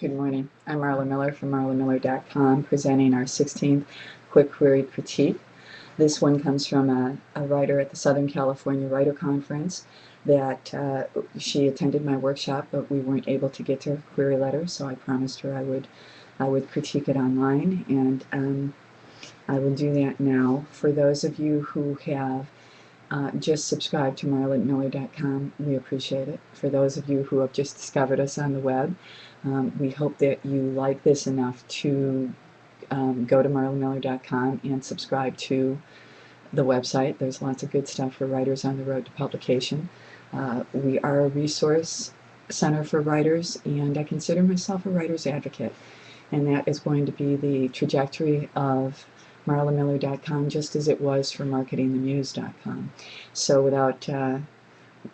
Good morning. I'm Marla Miller from marlamiller.com, presenting our 16th Quick Query Critique. This one comes from a writer at the Southern California Writer Conference that she attended my workshop, but we weren't able to get to her query letter, so I promised her I would critique it online, and I will do that now. For those of you who have just subscribe to marlamiller.com. We appreciate it. For those of you who have just discovered us on the web, we hope that you like this enough to go to marlamiller.com and subscribe to the website. There's lots of good stuff for writers on the road to publication. We are a resource center for writers, and I consider myself a writer's advocate. And that is going to be the trajectory of marlamiller.com, just as it was for marketingthemuse.com. So without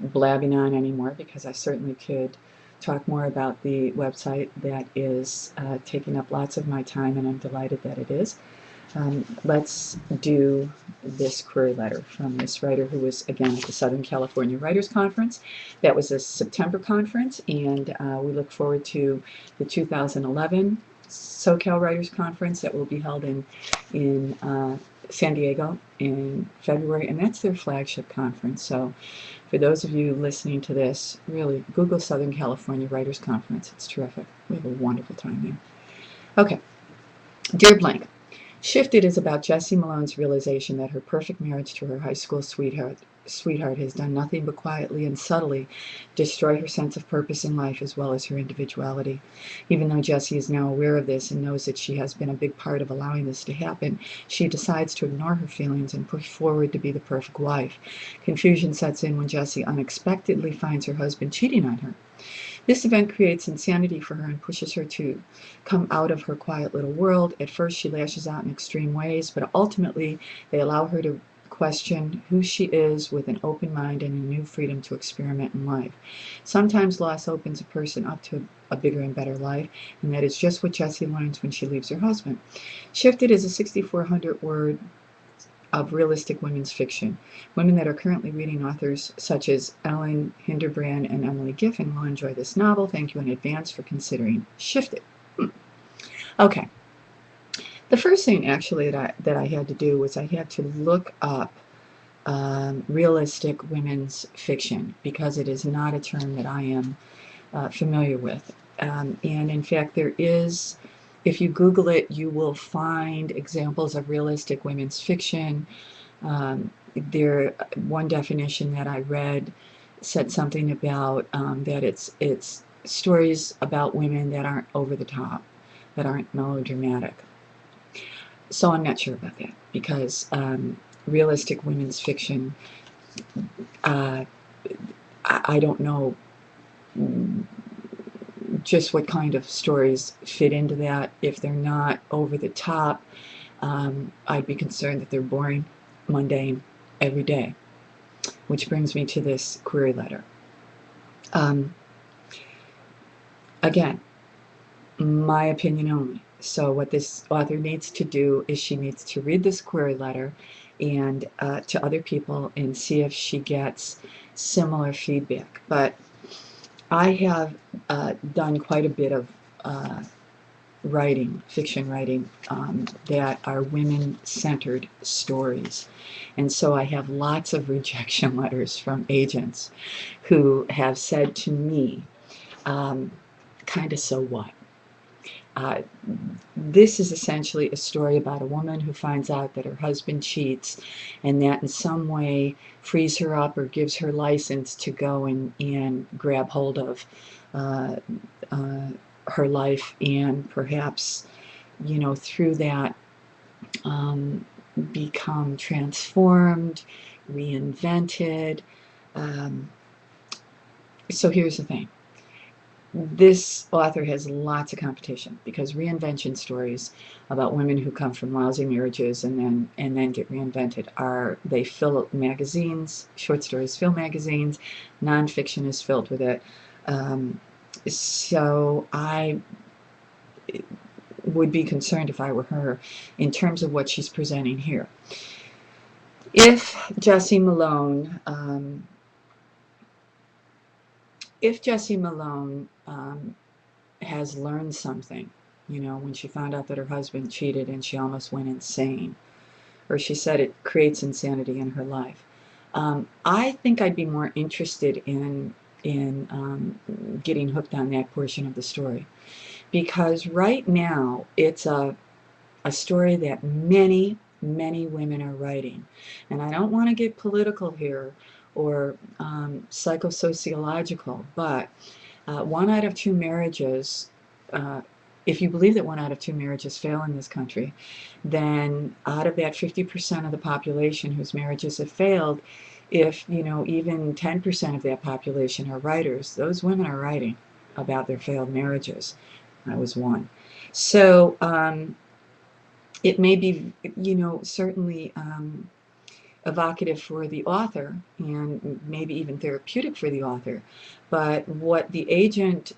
blabbing on anymore, because I certainly could talk more about the website that is taking up lots of my time, and I'm delighted that it is. Let's do this query letter from this writer who was, again, at the Southern California Writers Conference. That was a September conference, and we look forward to the 2011 SoCal Writers Conference that will be held in San Diego in February, and that's their flagship conference. So for those of you listening to this, really, Google Southern California Writers Conference. It's terrific. We have a wonderful time there. Okay. Dear Blank, Shifted is about Jessie Malone's realization that her perfect marriage to her high school sweetheart has done nothing but quietly and subtly destroy her sense of purpose in life as well as her individuality. Even though Jessie is now aware of this and knows that she has been a big part of allowing this to happen, she decides to ignore her feelings and push forward to be the perfect wife. Confusion sets in when Jessie unexpectedly finds her husband cheating on her. This event creates insanity for her and pushes her to come out of her quiet little world. At first, she lashes out in extreme ways, but ultimately, they allow her to question who she is with an open mind and a new freedom to experiment in life. Sometimes loss opens a person up to a bigger and better life, and that is just what Jessie learns when she leaves her husband. Shifted is a 6,400 word of realistic women's fiction. Women that are currently reading authors such as Ellen Hilderbrand and Emily Giffin will enjoy this novel. Thank you in advance for considering Shifted. Okay. The first thing actually that I had to do was I had to look up realistic women's fiction, because it is not a term that I am familiar with. And in fact, there is, if you Google it, you will find examples of realistic women's fiction. One definition that I read said something about that it's stories about women that aren't over the top, that aren't melodramatic. So I'm not sure about that, because realistic women's fiction, I don't know just what kind of stories fit into that. If they're not over the top, I'd be concerned that they're boring, mundane, every day. Which brings me to this query letter. Again, my opinion only. So what this author needs to do is she needs to read this query letter and to other people and see if she gets similar feedback. But I have done quite a bit of writing, fiction writing, that are women-centered stories. And so I have lots of rejection letters from agents who have said to me, kind of, so what? This is essentially a story about a woman who finds out that her husband cheats, and that in some way frees her up or gives her license to go and grab hold of her life, and perhaps, through that, become transformed, reinvented. So here's the thing. This author has lots of competition, because reinvention stories about women who come from lousy marriages and then get reinvented they fill magazines. Short stories fill magazines. Nonfiction is filled with it. So I would be concerned, if I were her, in terms of what she's presenting here. If Jessie Malone has learned something. You know, when she found out that her husband cheated and she almost went insane, or she said it creates insanity in her life. I think I'd be more interested in getting hooked on that portion of the story, because right now it's a story that many women are writing. And I don't want to get political here or psychosociological, but 1 out of 2 marriages, uh, if you believe that 1 out of 2 marriages fail in this country, then out of that 50% of the population whose marriages have failed, if even 10% of that population are writers, those women are writing about their failed marriages. I was one. So it may be, certainly evocative for the author and maybe even therapeutic for the author. But what the agent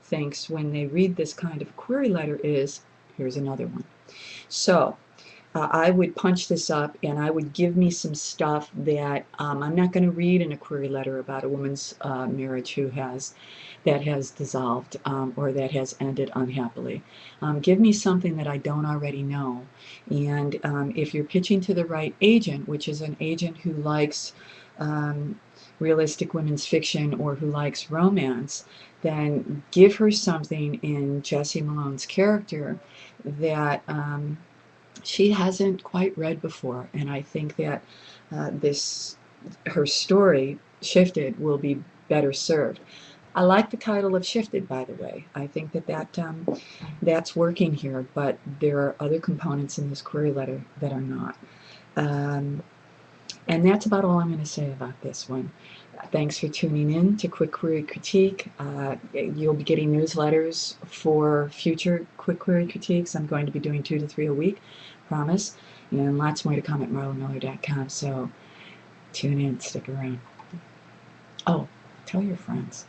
thinks when they read this kind of query letter is, here's another one. So I would punch this up and I would give me some stuff that I'm not going to read in a query letter about a woman's marriage that has dissolved or that has ended unhappily. Give me something that I don't already know. And if you're pitching to the right agent, which is an agent who likes realistic women's fiction or who likes romance, then give her something in Jessie Malone's character that she hasn't quite read before. And I think that her story, Shifted, will be better served. I like the title of Shifted, by the way. I think that's working here, but there are other components in this query letter that are not. And that's about all I'm going to say about this one. Thanks for tuning in to Quick Query Critique. You'll be getting newsletters for future Quick Query Critiques. I'm going to be doing 2 to 3 a week, promise. And lots more to come at marlamiller.com. So tune in, stick around. Oh, tell your friends.